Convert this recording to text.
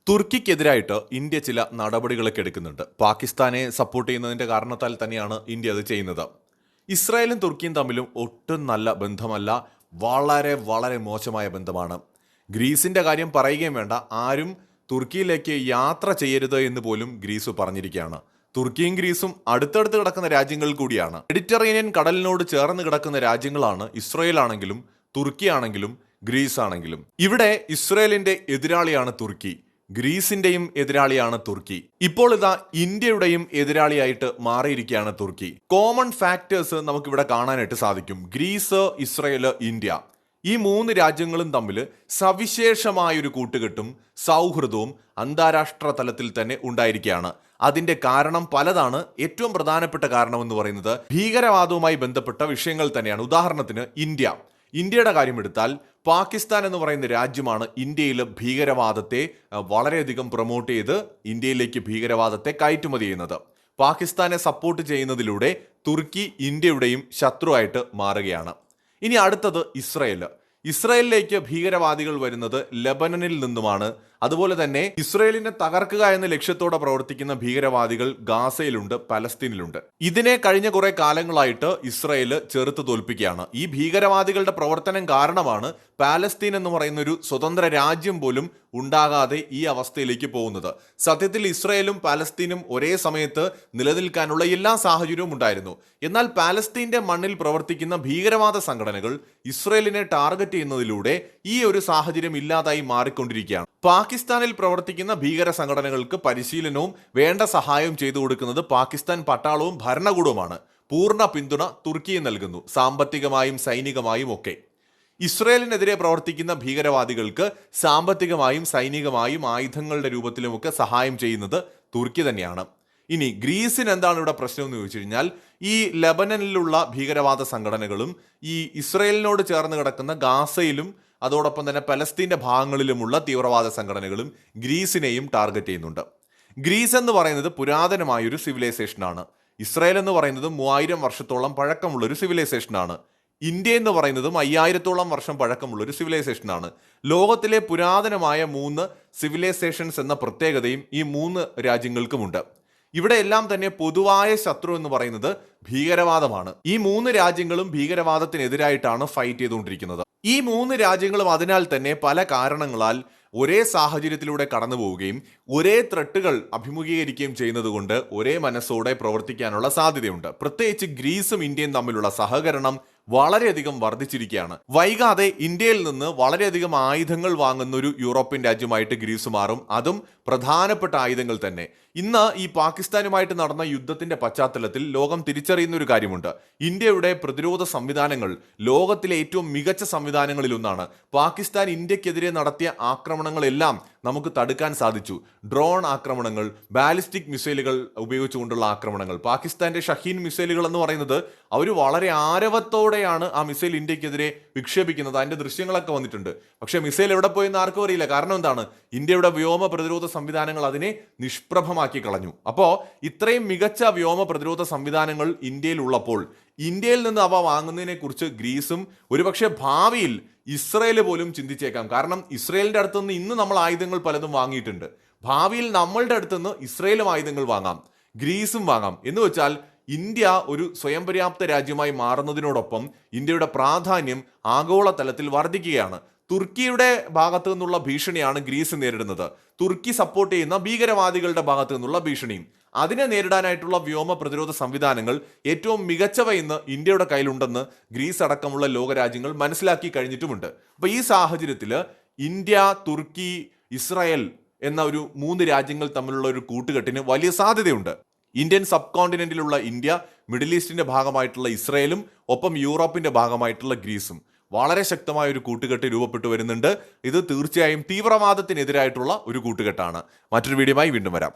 തുർക്കിക്കെതിരായിട്ട് India ചില നടപടികളൊക്കെ എടുക്കുന്നുണ്ട്. പാകിസ്ഥാനെ സപ്പോർട്ട് ചെയ്യുന്നതിന്റെ കാരണത്താൽ തന്നെയാണ് ഇന്ത്യ അത് ചെയ്യുന്നത്. ഇസ്രായേലും തുർക്കിയും തമ്മിലും ഒട്ടും നല്ല ബന്ധമല്ല, വളരെ വളരെ മോശമായ ബന്ധമാണ്. ഗ്രീസിന്റെ കാര്യം പറയുകയും വേണ്ട, ആരും തുർക്കിയിലേക്ക് യാത്ര ചെയ്യരുത് എന്ന് പോലും ഗ്രീസ് പറഞ്ഞിരിക്കുകയാണ്. തുർക്കിയും ഗ്രീസും അടുത്തടുത്ത് കിടക്കുന്ന രാജ്യങ്ങൾ കൂടിയാണ്. മെഡിറ്ററേനിയൻ കടലിനോട് ചേർന്ന് കിടക്കുന്ന രാജ്യങ്ങളാണ് ഇസ്രായേൽ ആണെങ്കിലും തുർക്കി ആണെങ്കിലും ഗ്രീസ് ആണെങ്കിലും. ഇവിടെ ഇസ്രായേലിന്റെ എതിരാളിയാണ് തുർക്കി, ഗ്രീസിന്റെയും എതിരാളിയാണ് തുർക്കി. ഇപ്പോൾ ഇതാ ഇന്ത്യയുടെയും എതിരാളിയായിട്ട് മാറിയിരിക്കുകയാണ് തുർക്കി. കോമൺ ഫാക്ടേഴ്സ് നമുക്കിവിടെ കാണാനായിട്ട് സാധിക്കും. ഗ്രീസ്, ഇസ്രായേൽ, ഇന്ത്യ, ഈ മൂന്ന് രാജ്യങ്ങളും തമ്മിൽ സവിശേഷമായൊരു കൂട്ടുകെട്ടും സൗഹൃദവും അന്താരാഷ്ട്ര തലത്തിൽ തന്നെ ഉണ്ടായിരിക്കുകയാണ്. അതിന്റെ കാരണം പലതാണ്. ഏറ്റവും പ്രധാനപ്പെട്ട കാരണം എന്ന് പറയുന്നത് ഭീകരവാദവുമായി ബന്ധപ്പെട്ട വിഷയങ്ങൾ തന്നെയാണ്. ഉദാഹരണത്തിന് ഇന്ത്യയുടെ കാര്യം എടുത്താൽ, പാകിസ്ഥാൻ എന്ന് പറയുന്ന രാജ്യമാണ് ഇന്ത്യയിൽ ഭീകരവാദത്തെ വളരെയധികം പ്രൊമോട്ട് ചെയ്ത് ഇന്ത്യയിലേക്ക് ഭീകരവാദത്തെ കയറ്റുമതി ചെയ്യുന്നത്. പാകിസ്ഥാനെ സപ്പോർട്ട് ചെയ്യുന്നതിലൂടെ തുർക്കി ഇന്ത്യയുടെയും ശത്രുവായിട്ട് മാറുകയാണ്. ഇനി അടുത്തത് ഇസ്രായേലിലേക്ക് ഭീകരവാദികൾ വരുന്നത് ലെബനനിൽ നിന്നുമാണ്. അതുപോലെ തന്നെ ഇസ്രായേലിനെ തകർക്കുക എന്ന ലക്ഷ്യത്തോടെ പ്രവർത്തിക്കുന്ന ഭീകരവാദികൾ ഗാസയിലുണ്ട്, പലസ്തീനിലുണ്ട്. ഇതിനെ കഴിഞ്ഞ കുറെ കാലങ്ങളായിട്ട് ഇസ്രായേൽ ചെറുത്ത് തോൽപ്പിക്കുകയാണ്. ഈ ഭീകരവാദികളുടെ പ്രവർത്തനം കാരണമാണ് പാലസ്തീൻ എന്ന് പറയുന്ന ഒരു സ്വതന്ത്ര രാജ്യം പോലും ഉണ്ടാകാതെ ഈ അവസ്ഥയിലേക്ക് പോകുന്നത്. സത്യത്തിൽ ഇസ്രായേലും പാലസ്തീനും ഒരേ സമയത്ത് നിലനിൽക്കാനുള്ള എല്ലാ സാഹചര്യവും ഉണ്ടായിരുന്നു. എന്നാൽ പാലസ്തീന്റെ മണ്ണിൽ പ്രവർത്തിക്കുന്ന ഭീകരവാദ സംഘടനകൾ ഇസ്രായേലിനെ ടാർഗറ്റ് ചെയ്യുന്നതിലൂടെ ഈ ഒരു സാഹചര്യം ഇല്ലാതായി മാറിക്കൊണ്ടിരിക്കുകയാണ്. പാകിസ്ഥാനിൽ പ്രവർത്തിക്കുന്ന ഭീകര സംഘടനകൾക്ക് പരിശീലനവും വേണ്ട സഹായവും ചെയ്തു കൊടുക്കുന്നത് പാകിസ്ഥാൻ പട്ടാളവും ഭരണകൂടവുമാണ്. പൂർണ്ണ പിന്തുണ തുർക്കി നൽകുന്നു, സാമ്പത്തികമായും സൈനികമായും ഒക്കെ. ഇസ്രായേലിനെതിരെ പ്രവർത്തിക്കുന്ന ഭീകരവാദികൾക്ക് സാമ്പത്തികമായും സൈനികമായും ആയുധങ്ങളുടെ രൂപത്തിലുമൊക്കെ സഹായം ചെയ്യുന്നത് തുർക്കി തന്നെയാണ്. ഇനി ഗ്രീസിന് എന്താണ് ഇവിടെ പ്രശ്നം എന്ന് ചോദിച്ചു കഴിഞ്ഞാൽ, ഈ ലെബനനിലുള്ള ഭീകരവാദ സംഘടനകളും ഈ ഇസ്രായേലിനോട് ചേർന്ന് കിടക്കുന്ന ഗാസയിലും അതോടൊപ്പം തന്നെ പലസ്തീന്റെ ഭാഗങ്ങളിലുമുള്ള തീവ്രവാദ സംഘടനകളും ഗ്രീസിനെയും ടാർഗറ്റ് ചെയ്യുന്നുണ്ട്. ഗ്രീസ് എന്ന് പറയുന്നത് പുരാതനമായൊരു സിവിലൈസേഷനാണ്. ഇസ്രായേൽ എന്ന് പറയുന്നത് 3000 വർഷത്തോളം പഴക്കമുള്ളൊരു സിവിലൈസേഷനാണ്. ഇന്ത്യ എന്ന് പറയുന്നതും 5000-ഓളം വർഷം പഴക്കമുള്ളൊരു സിവിലൈസേഷനാണ്. ലോകത്തിലെ പുരാതനമായ 3 സിവിലൈസേഷൻസ് എന്ന പ്രത്യേകതയും ഈ 3 രാജ്യങ്ങൾക്കുമുണ്ട്. ഇവിടെ എല്ലാം തന്നെ പൊതുവായ ശത്രു എന്ന് പറയുന്നത് ഭീകരവാദമാണ്. ഈ 3 രാജ്യങ്ങളും ഭീകരവാദത്തിനെതിരായിട്ടാണ് ഫൈറ്റ് ചെയ്തുകൊണ്ടിരിക്കുന്നത്. ഈ 3 രാജ്യങ്ങളും അതിനാൽ തന്നെ പല കാരണങ്ങളാൽ ഒരേ സാഹചര്യത്തിലൂടെ കടന്നു പോവുകയും ഒരേ ത്രെട്ടുകൾ അഭിമുഖീകരിക്കുകയും ചെയ്യുന്നത് കൊണ്ട് ഒരേ മനസ്സോടെ പ്രവർത്തിക്കാനുള്ള സാധ്യതയുണ്ട്. പ്രത്യേകിച്ച് ഗ്രീസും ഇന്ത്യയും തമ്മിലുള്ള സഹകരണം വളരെയധികം വർദ്ധിച്ചിരിക്കുകയാണ്. വൈകാതെ ഇന്ത്യയിൽ നിന്ന് വളരെയധികം ആയുധങ്ങൾ വാങ്ങുന്ന ഒരു യൂറോപ്യൻ രാജ്യമായിട്ട് ഗ്രീസ് മാറും. അതും പ്രധാനപ്പെട്ട ആയുധങ്ങൾ തന്നെ. ഇന്ന് ഈ പാകിസ്ഥാനുമായിട്ട് നടന്ന യുദ്ധത്തിന്റെ പശ്ചാത്തലത്തിൽ ലോകം തിരിച്ചറിയുന്ന ഒരു കാര്യമുണ്ട്. ഇന്ത്യയുടെ പ്രതിരോധ സംവിധാനങ്ങൾ ലോകത്തിലെ ഏറ്റവും മികച്ച സംവിധാനങ്ങളിൽ ഒന്നാണ്. പാകിസ്ഥാൻ ഇന്ത്യക്കെതിരെ നടത്തിയ ആക്രമണങ്ങളെല്ലാം നമുക്ക് തടുക്കാൻ സാധിച്ചു. ഡ്രോൺ ആക്രമണങ്ങൾ, ബാലിസ്റ്റിക് മിസൈലുകൾ ഉപയോഗിച്ചുകൊണ്ടുള്ള ആക്രമണങ്ങൾ, പാകിസ്ഥാന്റെ ഷഹീൻ മിസൈലുകൾ എന്ന് പറയുന്നത് അവർ വളരെ ആരവത്തോടെയാണ് ആ മിസൈൽ ഇന്ത്യക്കെതിരെ വിക്ഷേപിക്കുന്നത്. അതിന്റെ ദൃശ്യങ്ങളൊക്കെ വന്നിട്ടുണ്ട്. പക്ഷേ മിസൈൽ എവിടെ പോയെന്ന് ആർക്കും അറിയില്ല. കാരണം എന്താണ്? ഇന്ത്യയുടെ വ്യോമ പ്രതിരോധ സംവിധാനങ്ങൾ അതിനെ നിഷ്പ്രഭമാക്കി കളഞ്ഞു. അപ്പോൾ ഇത്രയും മികച്ച വ്യോമ പ്രതിരോധ സംവിധാനങ്ങൾ ഇന്ത്യയിൽ ഉള്ളപ്പോൾ ഇന്ത്യയിൽ നിന്ന് അവ വാങ്ങുന്നതിനെ കുറിച്ച് ഗ്രീസും ഒരുപക്ഷെ ഭാവിയിൽ ഇസ്രായേൽ പോലും ചിന്തിച്ചേക്കാം. കാരണം ഇസ്രായേലിന്റെ അടുത്തുനിന്ന് ഇന്ന് നമ്മൾ ആയുധങ്ങൾ പലതും വാങ്ങിയിട്ടുണ്ട്. ഭാവിയിൽ നമ്മളുടെ അടുത്തുനിന്ന് ഇസ്രായേലും ആയുധങ്ങൾ വാങ്ങാം, ഗ്രീസും വാങ്ങാം. എന്ന് വെച്ചാൽ ഇന്ത്യ ഒരു സ്വയം പര്യാപ്ത രാജ്യമായി മാറുന്നതിനോടൊപ്പം ഇന്ത്യയുടെ പ്രാധാന്യം ആഗോളതലത്തിൽ വർദ്ധിക്കുകയാണ്. തുർക്കിയുടെ ഭാഗത്തു നിന്നുള്ള ഭീഷണിയാണ് ഗ്രീസ് നേരിടുന്നത്. തുർക്കി സപ്പോർട്ട് ചെയ്യുന്ന ഭീകരവാദികളുടെ ഭാഗത്തു നിന്നുള്ള ഭീഷണിയും. അതിനെ നേരിടാനായിട്ടുള്ള വ്യോമ പ്രതിരോധ സംവിധാനങ്ങൾ ഏറ്റവും മികച്ചവ ഇന്ന് ഇന്ത്യയുടെ കയ്യിലുണ്ടെന്ന് ഗ്രീസ് അടക്കമുള്ള ലോകരാജ്യങ്ങൾ മനസ്സിലാക്കി കഴിഞ്ഞിട്ടുമുണ്ട്. അപ്പോൾ ഈ സാഹചര്യത്തിൽ ഇന്ത്യ, തുർക്കി, ഇസ്രായേൽ എന്ന ഒരു 3 രാജ്യങ്ങൾ തമ്മിലുള്ള ഒരു കൂട്ടുകെട്ടിന് വലിയ സാധ്യതയുണ്ട്. ഇന്ത്യൻ സബ് കോണ്ടിനെന്റിലുള്ള ഇന്ത്യ, മിഡിൽ ഈസ്റ്റിന്റെ ഭാഗമായിട്ടുള്ള ഇസ്രായേലും ഒപ്പം യൂറോപ്പിന്റെ ഭാഗമായിട്ടുള്ള ഗ്രീസും വളരെ ശക്തമായ ഒരു കൂട്ടുകെട്ട് രൂപപ്പെട്ടു വരുന്നുണ്ട്. ഇത് തീർച്ചയായും തീവ്രവാദത്തിനെതിരായിട്ടുള്ള ഒരു കൂട്ടുകെട്ടാണ്. മറ്റൊരു വീഡിയോയുമായി വീണ്ടും വരാം.